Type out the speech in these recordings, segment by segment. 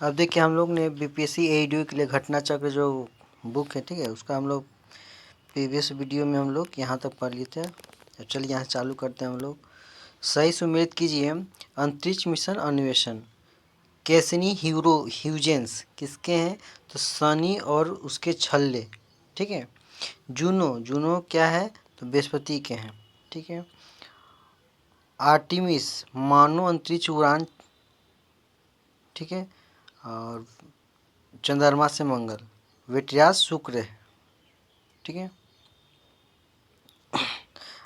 अब देखिए हम लोग ने बीपीएससी एडीओ के लिए घटना चक्र जो बुक है, ठीक है, उसका हम लोग प्रीवियस वीडियो में हम लोग यहाँ तक पढ़ लिए थे। अब चलिए यहाँ चालू करते हैं हम लोग। सही सुमेलित कीजिए। अंतरिक्ष मिशन अन्वेषण कैसिनी ह्यूजेंस किसके हैं? तो शनि और उसके छल्ले, ठीक है। जूनो क्या है? तो बृहस्पति के हैं, ठीक है। आर्टिमिस मानव अंतरिक्ष उड़ान, ठीक है, और चंद्रमा से मंगल। विट्रियास शुक्र है, ठीक है।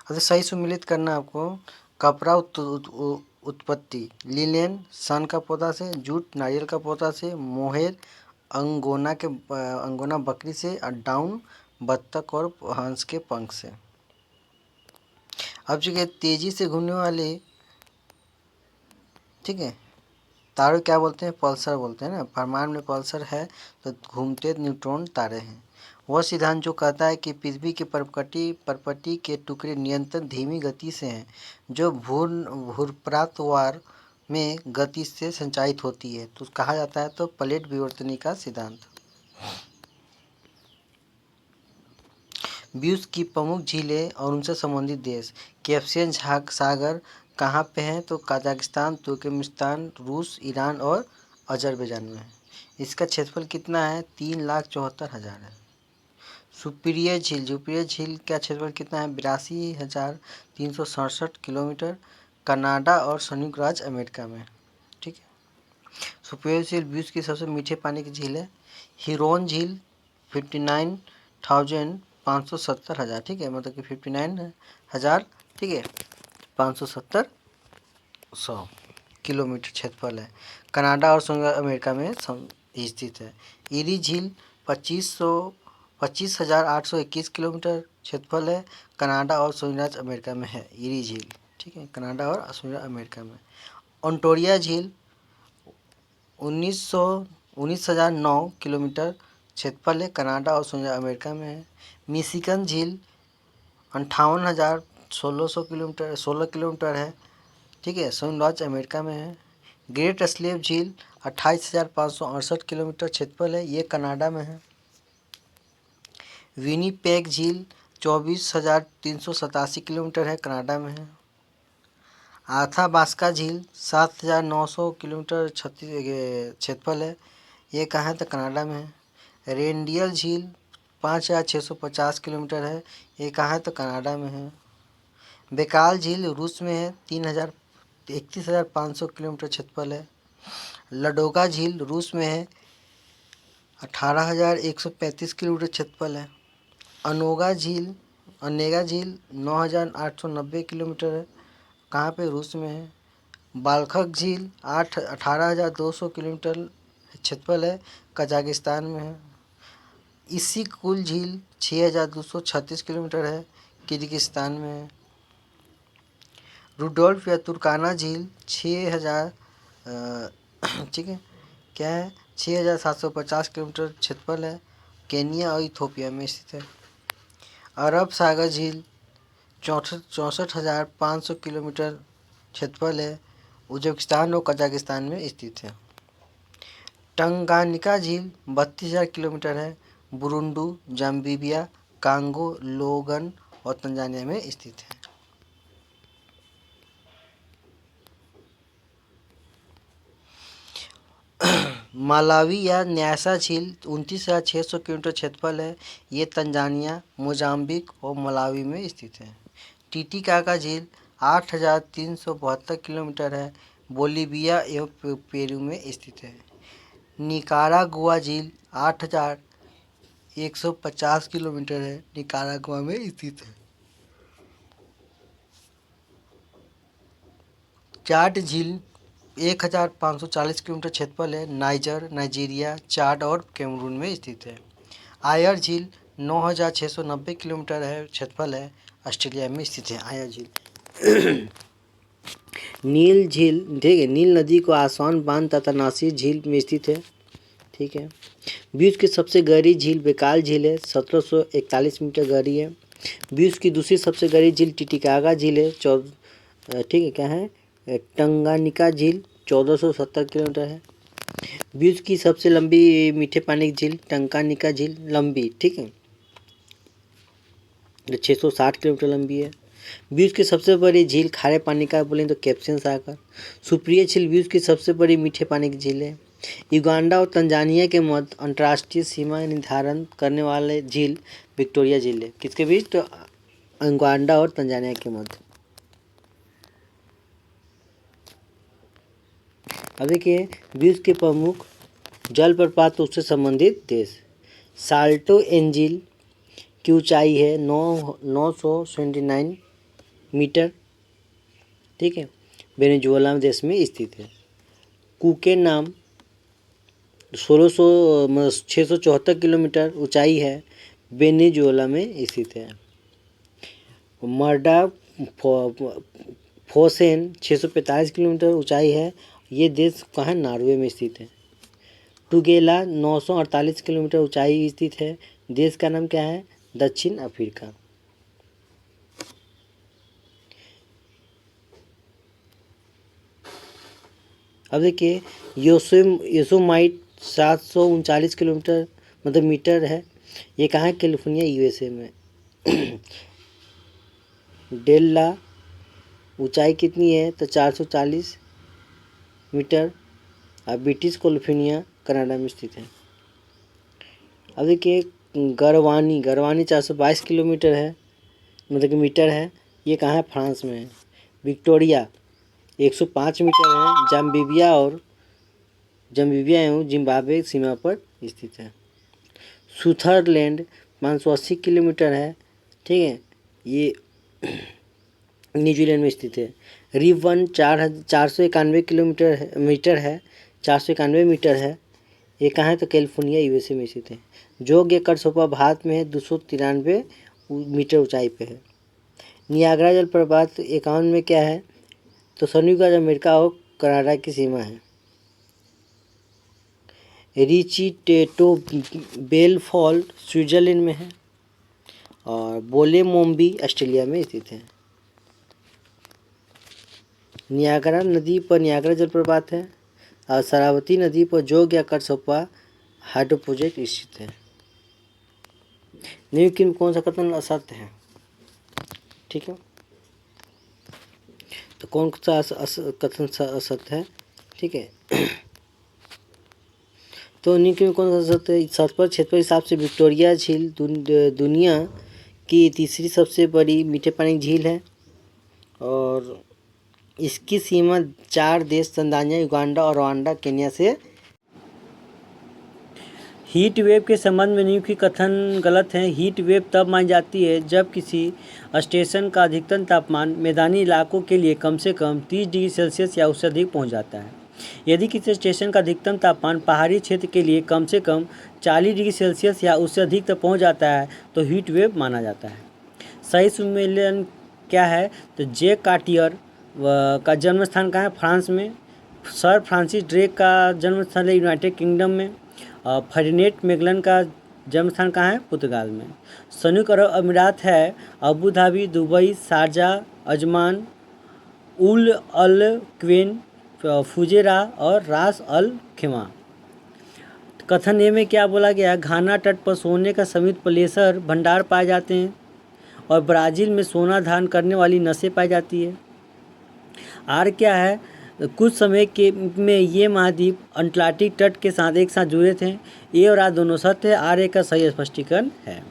अब सही सुमिलित करना आपको। कपड़ा उत्पत्ति लिनेन सन का पौधा से, जूट नारियल का पौधा से, मोहेर अंगोना बकरी से, और डाउन बत्तख और हंस के पंख से। अब जो तेजी से घूमने वाले, ठीक है, तारे क्या बोलते हैं? पल्सर बोलते हैं ना। ब्रह्मांड में पल्सर है तो घूमते न्यूट्रॉन तारे हैं। वह सिद्धांत जो कहता है कि पृथ्वी के परपटी के टुकड़े निरंतर धीमी गति से हैं जो भूर्प्रातवार में गति से संचालित होती है, तो कहा जाता है तो प्लेट विवर्तनी का सिद्धांत। विश्व की प्रमुख झीलें और उनसे संबंधित देश। कैस्पियन सागर कहाँ पे हैं? तो कजाकिस्तान, तुर्कमेनिस्तान, रूस, ईरान और अजरबैजान में है। इसका क्षेत्रफल कितना है? 3,74,000 है। सुपीरियर झील का क्षेत्रफल कितना है? 82,367 किलोमीटर। कनाडा और संयुक्त राज्य अमेरिका में, ठीक है। सुपीरियर झील विश्व की सबसे मीठे पानी की झील है। हिरोन झील 59,570,000, ठीक है, मतलब कि 59,000, ठीक है, 570 किलोमीटर क्षेत्रफल है। कनाडा और संयुक्त अमेरिका में स्थित है। इरी झील 25,821 किलोमीटर क्षेत्रफल है। कनाडा और संयुक्त राज्य अमेरिका में है इरी झील, ठीक है, कनाडा और संयुक्त अमेरिका में। ओंटारियो झील 19,009 किलोमीटर क्षेत्रफल है। कनाडा और संयुक्त अमेरिका में है। मिशिगन झील 58,16 किलोमीटर है, ठीक है, संयुक्त राज्य अमेरिका में है। ग्रेट स्लेव झील 28,568 किलोमीटर क्षेत्रफल है, ये कनाडा में है। विनीपेग झील 24,387 किलोमीटर है, कनाडा में है। आथाबास्का झील 7,900 किलोमीटर क्षेत्रफल है, ये कहाँ है? तो कनाडा में है। रेनडियल झील 5,650 किलोमीटर है, ये कहाँ है? तो कनाडा में है। बेकाल झील रूस में है, 31,500 किलोमीटर क्षेत्रफल है। लडोगा झील रूस में है, 18,135 किलोमीटर क्षेत्रफल है। अनेगा झील 9,890 किलोमीटर है, कहाँ पे? रूस में है। बाल्खक झील 18,200 किलोमीटर क्षेत्रफल है, कजाकिस्तान में है। इसी कुल झील 6,236 किलोमीटर है, किर्गिस्तान में है। रुडोल्फ या तुर्काना झील 6,000, ठीक है, क्या है? 6,750 किलोमीटर क्षेत्रफल है, केनिया और इथोपिया में स्थित है। अरब सागर झील 64,500 किलोमीटर क्षेत्रफल है, उज्बेकिस्तान और कजाकिस्तान में स्थित है। टंगानिका झील 32,000 किलोमीटर है, बुरुंडी, जाम्बिया, कांगो, लोगन और तंजानिया में स्थित है। मालावी या न्यासा झील 29,600 किलोमीटर क्षेत्रफल है, ये तंजानिया, मोजाम्बिक और मलावी में स्थित है। टीटीकाका झील 8,372 किलोमीटर है, बोलीविया एवं पेरू में स्थित है। निकारागुआ झील 8,150 किलोमीटर है, निकारागुआ में स्थित है। चाड झील 1,540 किलोमीटर क्षेत्रफल है, नाइजीरिया, चाड और कैमरून में स्थित है। आयर झील 9,690 किलोमीटर है, क्षेत्रफल है, ऑस्ट्रेलिया में स्थित है आयर झील। नील झील, ठीक है, नील नदी को आसवान बांध तथा नासिर झील में स्थित है, ठीक है। विश्व की सबसे गहरी झील बेकाल झील है, 1,741 मीटर गहरी है। विश्व की दूसरी सबसे गहरी झील टिटिकाका झील है, ठीक है, क्या है? टंगानिका झील 1,470 किलोमीटर है। विश्व की सबसे लंबी मीठे पानी की झील टंकानिका झील लंबी, ठीक है, 660 किलोमीटर लंबी है। विश्व की सबसे बड़ी झील खारे पानी का बोले तो कैप्शन सागर। सुप्रिय झील विश्व की सबसे बड़ी मीठे पानी की झील है। युगांडा और तंजानिया के मध्य अंतर्राष्ट्रीय सीमा निर्धारण करने वाले झील विक्टोरिया झील है। किसके बीच? तो युगांडा और तंजानिया के मध्य। अब देखिए विश्व के प्रमुख जलप्रपात उससे संबंधित देश। साल्टो एंजिल की ऊंचाई है 979 मीटर, ठीक है, वेनेजुएला देश में स्थित है। कुके नाम 674 किलोमीटर ऊंचाई है, वेनेजुएला में स्थित है। मर्डा फोसेन 645 किलोमीटर ऊंचाई है, ये देश कहाँ? नॉर्वे में स्थित है। टुगेला 948 किलोमीटर ऊंचाई स्थित है, देश का नाम क्या है? दक्षिण अफ्रीका। अब देखिए योसेमाइट 739 किलोमीटर मतलब मीटर है, ये कहाँ है? कैलिफोर्निया यूएसए में। डेल्ला ऊंचाई कितनी है? तो 440 मीटर, और ब्रिटिश कोलम्बिया कनाडा में स्थित है। अब देखिए गरवानी 422 किलोमीटर है मतलब कि मीटर है, ये कहाँ है? फ्रांस में है। विक्टोरिया 105 मीटर है, जाम्बिया एवं जिम्बाब्वे सीमा पर स्थित है। सुथरलैंड 580 किलोमीटर है, ठीक है, ये न्यूजीलैंड में स्थित है। रिवन 491 किलोमीटर है, मीटर है, 491 मीटर है, ये कहाँ है? तो कैलिफोर्निया यूएसए में स्थित है। जोग या करसोपा भारत में है, 293 मीटर ऊंचाई पे है। नियाग्रा जलप्रपात 51 में क्या है? तो संयुक्त राज्य अमेरिका और कनाडा की सीमा है। रिचिटेटो बेल फॉल स्विट्जरलैंड में है, और बोलेमोम्बी ऑस्ट्रेलिया में स्थित है। नियाग्रा नदी पर नियाग्रा जलप्रपात है, और शरावती नदी पर जोग या करसोपा हाइड्रो प्रोजेक्ट स्थित है। निम्न में कौन सा कथन असत्य है? ठीक है, तो कौन सा कथन असत्य है? ठीक है, तो निम्न में कौन सा असत्य है? सतह क्षेत्र के हिसाब से विक्टोरिया झील दुनिया की तीसरी सबसे बड़ी मीठे पानी की झील है, और इसकी सीमा 4 देश तंजानिया, युगांडा और रवांडा, केन्या से। हीट वेव के संबंध में निम्न की कथन गलत है। हीट वेव तब मानी जाती है जब किसी स्टेशन का अधिकतम तापमान मैदानी इलाकों के लिए कम से कम 30 डिग्री सेल्सियस या उससे अधिक पहुंच जाता है। यदि किसी स्टेशन का अधिकतम तापमान पहाड़ी क्षेत्र के लिए कम से कम 40 डिग्री सेल्सियस या उससे अधिक तक पहुँच जाता है तो हीट वेव माना जाता है। सही सम्मेलन क्या है? तो जे कार्टियर का जन्म स्थान कहाँ है? फ्रांस में। सर फ्रांसिस ड्रेक का जन्म स्थल है यूनाइटेड किंगडम में। फर्डिनेंड मैगलन का जन्म स्थान कहाँ है? पुर्तगाल में। संयुक्त अरब अमीरात है Abu Dhabi, Dubai, Sharjah, Ajman, Umm al Quwain, Fujairah और रास अल खिमा। कथन ए में क्या बोला गया? घाना तट पर सोने का समित प्लेसर भंडार पाए जाते हैं, और ब्राज़ील में सोना धारण करने वाली नसें पाई जाती है। आर क्या है? कुछ समय के में ये महाद्वीप अटलांटिक तट के साथ एक साथ जुड़े थे। ए और आर दोनों सत्य है, आर ए का सही स्पष्टीकरण है।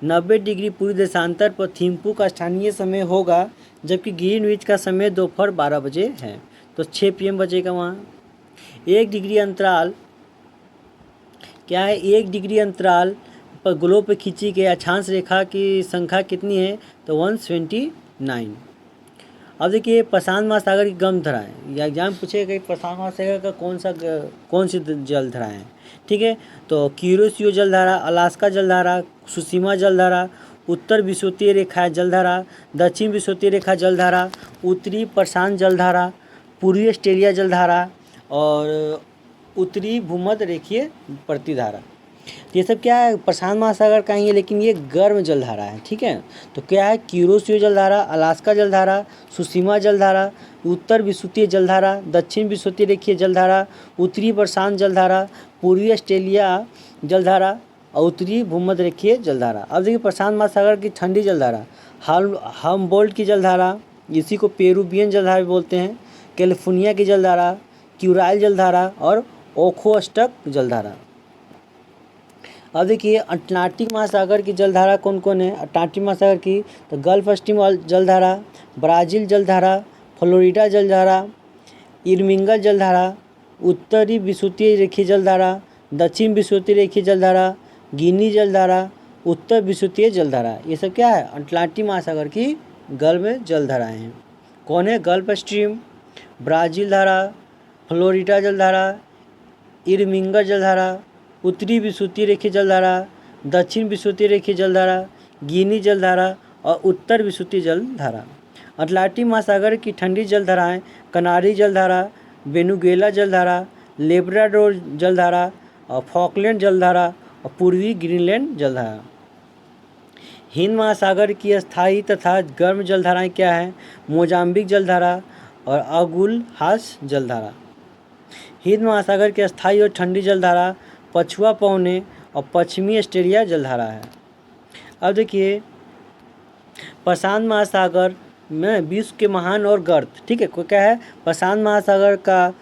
90 डिग्री पूर्वी देशांतर पर थिम्पू का स्थानीय समय होगा, जबकि ग्रीनविच का समय दोपहर 12 बजे है, तो 6 PM बजेगा वहाँ। 1 डिग्री अंतराल क्या है? 1 डिग्री अंतराल पर ग्लोब पर खींची गई अक्षांश रेखा की संख्या कितनी है? तो 129। अब देखिए प्रशांत महासागर की गम धाराएं, या एग्जाम पूछेगा कि प्रशांत महासागर का कौन सी जलधारा है? ठीक है, तो क्यूरोसियो जलधारा, अलास्का जलधारा, सुसीमा जलधारा, उत्तर विषुवतीय रेखा जलधारा, दक्षिण विषुवतीय रेखा जलधारा, उत्तरी प्रशांत जलधारा, पूर्वी ऑस्ट्रेलिया जलधारा और उत्तरी भूमध्य रेखीय प्रतिधारा। तो ये सब क्या है, प्रशांत महासागर का ही है, लेकिन ये गर्म जलधारा है। ठीक है, तो क्या है, क्यूरोसियो जलधारा, अलास्का जलधारा, सुसीमा जलधारा, उत्तर विषुवतीय जलधारा, दक्षिण विषुवतीय रेखीय जलधारा, उत्तरी प्रशांत जलधारा, पूर्वी ऑस्ट्रेलिया जलधारा और उत्तरी भूमध्य रेखीय जलधारा। अब देखिए प्रशांत महासागर की ठंडी जलधारा, हम्बोल्ट की जलधारा, इसी को पेरुवियन जलधारा भी बोलते हैं, कैलिफोर्निया की जलधारा, क्यूराइल जलधारा और ओखोस्टक जलधारा। अब देखिए अटलांटिक महासागर की जलधारा कौन कौन है। अटलांटिक महासागर की तो गल्फ स्ट्रीम जलधारा, ब्राज़ील जलधारा, फ्लोरिडा जलधारा, इरमिंगल जलधारा, उत्तरी विषुवतीय रेखीय जलधारा, दक्षिण विषुवतीय रेखीय जलधारा, गिनी जलधारा, उत्तर विषुवतीय जलधारा। ये सब क्या है, अटलांटिक महासागर की गल्फ जलधाराएँ हैं। कौन है, गल्फ स्ट्रीम, ब्राज़ील धारा, फ्लोरिडा जलधारा, इरमिंगल जलधारा, उत्तरी विषुवतीय रेखीय जलधारा, दक्षिण विषुवतीय रेखीय जलधारा, गिनी जलधारा और उत्तर विषुवतीय जलधारा। अटलांटिक महासागर की ठंडी जलधाराएँ कनारी जलधारा, वेनेजुएला जलधारा, लेब्राडोर जलधारा और फॉकलैंड जलधारा और पूर्वी ग्रीनलैंड जलधारा। हिंद महासागर की स्थायी तथा गर्म जलधाराएँ क्या हैं, मोजाम्बिक जलधारा और अगुलहास जलधारा। हिंद महासागर की स्थायी और ठंडी जलधारा पछुआ पौने और पश्चिमी ऑस्ट्रेलिया जलधारा है। अब देखिए प्रशांत महासागर में विश्व के महान और गर्त, ठीक है, क्या है, प्रशांत महासागर का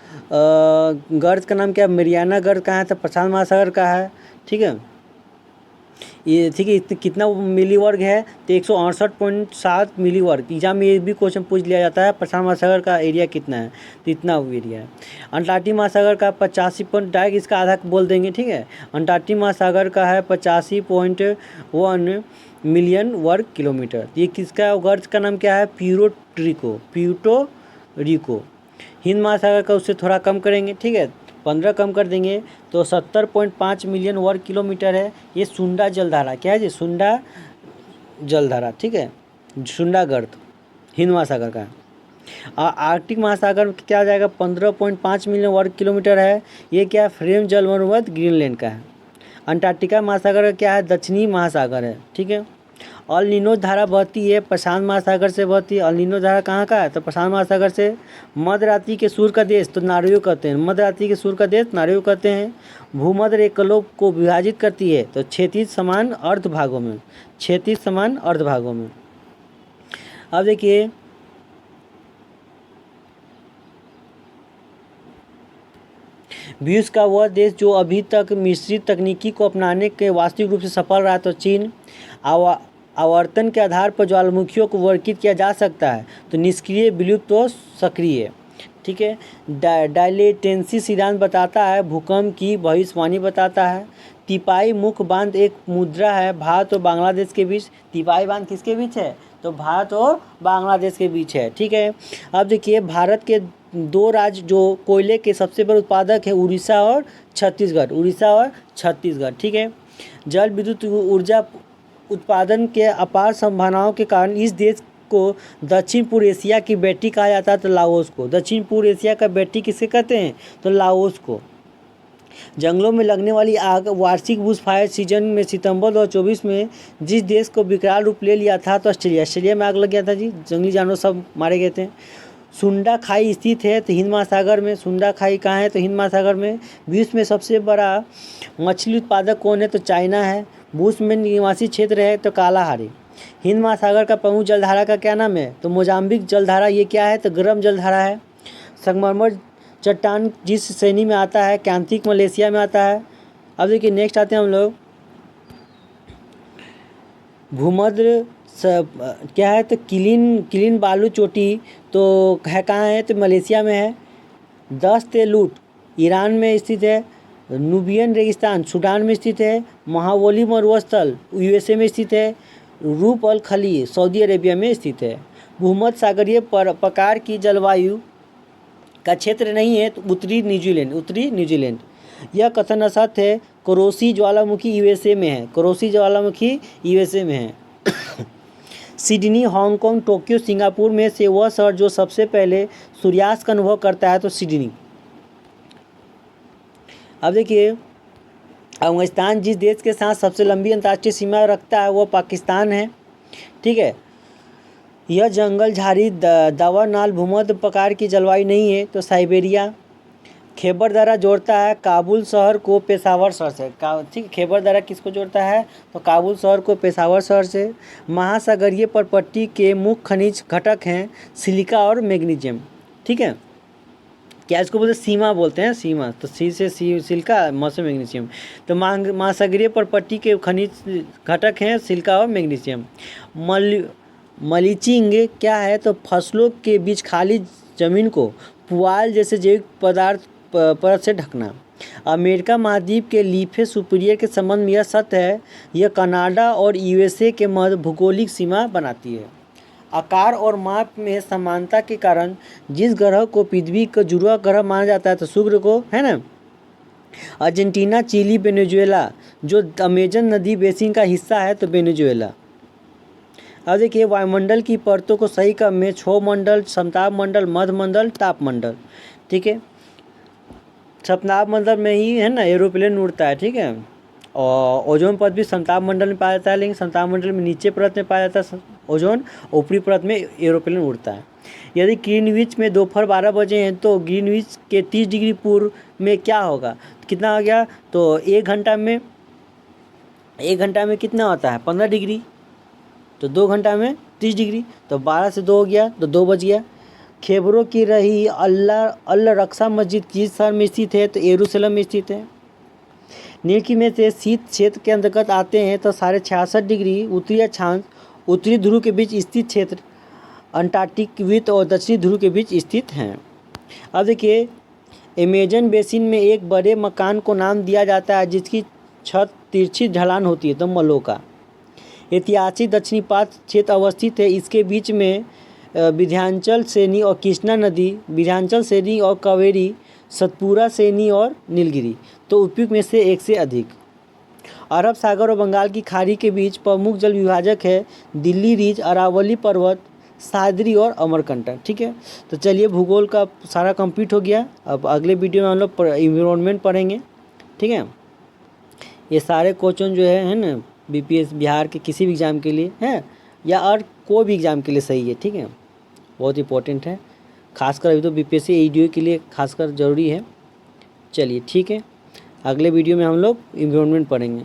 गर्त का नाम क्या है, मरियाना गर्त कहाँ है, तो प्रशांत महासागर का है। ठीक है, ये ठीक है, कितना मिली वर्ग है, तो 168.7 मिली वर्ग। एग्जाम में ये भी क्वेश्चन पूछ लिया जाता है, प्रशांत महासागर का एरिया कितना है, तो इतना एरिया है। अंटार्कटिक महासागर का 85 डायरेक्ट इसका आधा बोल देंगे। ठीक है, अंटार्कटिक महासागर का है 85.1 मिलियन वर्ग किलोमीटर। ये किसका गर्त का नाम क्या है, प्यूर्टो रिको। हिंद महासागर का उससे थोड़ा कम करेंगे, ठीक है, 15 कम कर देंगे तो 70.5 मिलियन वर्ग किलोमीटर है। ये सुंडा जलधारा, क्या है जी, सुंडा जलधारा। ठीक है, सुंडा गर्त हिंद महासागर का। आर्कटिक महासागर में क्या आ जाएगा, 15.5 मिलियन वर्ग किलोमीटर है। ये क्या है, फ्रेम जलमरुवत ग्रीनलैंड का है। अंटार्कटिका महासागर का क्या है, दक्षिणी महासागर है। ठीक है, अल नीनो धारा बहती है प्रशांत महासागर से बहती है। अल नीनो धारा कहाँ का है, तो प्रशांत महासागर से। मध्य रात्रि के सूर्य का देश तो नार्वे कहते हैं, मध्य रात्रि के सूर्य का देश नार्वे कहते हैं। भूमध्य रेखा को विभाजित करती है तो क्षैतिज समान अर्ध भागों में, क्षैतिज समान अर्ध भागों में। अब देखिए विश्व का वह देश जो अभी तक मिश्रित तकनीकी को अपनाने के वास्तविक रूप से सफल रहा तो चीन। आवर्तन के आधार पर ज्वालामुखियों को वर्गीकृत किया जा सकता है, तो निष्क्रिय, विलुप्त और सक्रिय। ठीक है, डायलेटेंसी सिद्धांत बताता है, भूकंप की भविष्यवाणी बताता है। तिपाई मुख्य बांध एक मुद्रा है भारत और बांग्लादेश के बीच। तिपाई बांध किसके बीच है, तो भारत और बांग्लादेश के बीच है। ठीक है, अब देखिए भारत के दो राज्य जो कोयले के सबसे बड़े उत्पादक है, उड़ीसा और छत्तीसगढ़, उड़ीसा और छत्तीसगढ़। ठीक है, जल विद्युत ऊर्जा उत्पादन के अपार संभावनाओं के कारण इस देश को दक्षिण पूर्व एशिया की बेटी कहा जाता है, तो लाओस को। दक्षिण पूर्व एशिया का बेटी किसे कहते हैं, तो लाओस को। जंगलों में लगने वाली आग वार्षिक बुशफायर सीजन में सितंबर 2024 में जिस देश को विकराल रूप ले लिया था, तो ऑस्ट्रेलिया में आग लग गया था जी, जंगली जानवर सब मारे गए थे। सुंडा खाई स्थित है तो हिंद महासागर में। सुंडा खाई कहाँ है, तो हिंद महासागर में। विश्व में सबसे बड़ा मछली उत्पादक कौन है, तो चाइना है। भूस में निवासी क्षेत्र है तो कालाहारी। हिंद महासागर का प्रमुख जलधारा का क्या नाम है, तो मोजाम्बिक जलधारा। ये क्या है, तो गर्म जलधारा है। संगमरमर चट्टान जिस श्रेणी में आता है, कैंथिक मलेशिया में आता है। अब देखिए नेक्स्ट आते हैं हम लोग, भूमध्य क्या है, तो किलिन बालू चोटी तो है कहाँ है, तो मलेशिया में है। दस्त लूट ईरान में स्थित है। नूबियन रेगिस्तान सूडान में स्थित है। महावली मरुस्थल यूएसए में स्थित है। रूप अल खली सऊदी अरेबिया में स्थित है। भूमध्य सागरीय प्रकार की जलवायु का क्षेत्र नहीं है, तो उत्तरी न्यूजीलैंड। यह कथन असत्य है। करोसी ज्वालामुखी यूएसए में है, करोसी ज्वालामुखी यूएसए में है। सिडनी, हांगकांग, टोक्यो, सिंगापुर में से वह शहर जो सबसे पहले सूर्यास्त का अनुभव करता है, तो सिडनी। अब देखिए अफगानिस्तान जिस देश के साथ सबसे लंबी अंतर्राष्ट्रीय सीमा रखता है वो पाकिस्तान है, ठीक है। यह जंगल झाड़ी दावा नाल भूमध्य प्रकार की जलवायु नहीं है, तो साइबेरिया। खैबर दर्रा जोड़ता है काबुल शहर को पेशावर शहर से, ठीक है। खैबर दर्रा किसको जोड़ता है, तो काबुल शहर को पेशावर शहर से। महासागरीय परपट्टी के मुख्य खनिज घटक हैं सिलिका और मैग्नीशियम, ठीक है। क्या इसको बोलते हैं, सीमा बोलते हैं, सीमा, तो सी से सिलिका, म से मैग्नीशियम। तो महासागरीय परपट्टी के खनिज घटक हैं सिलिका और मैग्नीशियम। मल्चिंग क्या है, तो फसलों के बीच खाली जमीन को पुआल जैसे जैविक पदार्थ परत से ढकना। अमेरिका महाद्वीप के लीफे सुपीरियर के संबंध में यह सत्य है, यह कनाडा और यूएसए के मध्य भौगोलिक सीमा बनाती है। आकार और माप में समानता के कारण जिस ग्रह को पृथ्वी का जुड़वा ग्रह माना जाता है, तो शुक्र को, है ना। अर्जेंटीना, चिली, वेनेजुएला जो अमेजन नदी बेसिन का हिस्सा है, तो वेनेजुएला। अब देखिए वायुमंडल की परतों को सही क्रम में क्षोभ मंडल, समताप मंडल, मध्य मंडल, ताप मंडल, ठीक है। समताप मंडल में ही, है ना, एरोप्लेन उड़ता है, ठीक है। और ओजोन परत भी समताप मंडल में पाया जाता है, लेकिन समताप मंडल में नीचे परत में पाया जाता है ओजोन, ऊपरी परत में एरोप्लेन उड़ता है। यदि ग्रीनविच में दोपहर 12 बजे हैं, तो ग्रीनविच के 30 डिग्री पूर्व में क्या होगा, कितना आ गया, तो 1 घंटा में कितना होता है, 15 डिग्री, तो 2 घंटा में 30 डिग्री, तो 12 से 2 हो गया, तो 2 बज गया। खैबरों की रही अल रक्सा मस्जिद किस शहर में स्थित है, तो यरूशलेम में स्थित है। नीलकी में से शीत क्षेत्र के अंतर्गत आते हैं, तो 66.5 डिग्री उत्तरी अक्षांश उत्तरी ध्रुव के बीच स्थित क्षेत्र अंटार्कटिक वृत्त और दक्षिणी ध्रुव के बीच स्थित हैं। अब देखिए अमेजन बेसिन में एक बड़े मकान को नाम दिया जाता है जिसकी छत तिरछी ढलान होती है, तो मलोका। ऐतिहासिक दक्षिणी पाद क्षेत्र अवस्थित है, इसके बीच में विंध्याचल श्रेणी और कृष्णा नदी, विंध्याचल श्रेणी और कावेरी, सतपुरा श्रेणी और नीलगिरी, तो उपयुक्त में से एक से अधिक। अरब सागर और बंगाल की खाड़ी के बीच प्रमुख जल विभाजक है दिल्ली रिज, अरावली पर्वत, सादरी और अमरकंटक, ठीक है। तो चलिए भूगोल का सारा कंप्लीट हो गया। अब अगले वीडियो में हम लोग इन्वायरमेंट पढ़ेंगे, ठीक है। ये सारे क्वेश्चन जो है ना बीपीएस बिहार के किसी भी एग्ज़ाम के लिए है या और कोई भी एग्ज़ाम के लिए सही है, ठीक है। बहुत इंपॉर्टेंट है, खासकर अभी तो बीपीएससी एडीओ के लिए खासकर ज़रूरी है। चलिए ठीक है, अगले वीडियो में हम लोग इन्वायरमेंट पढ़ेंगे।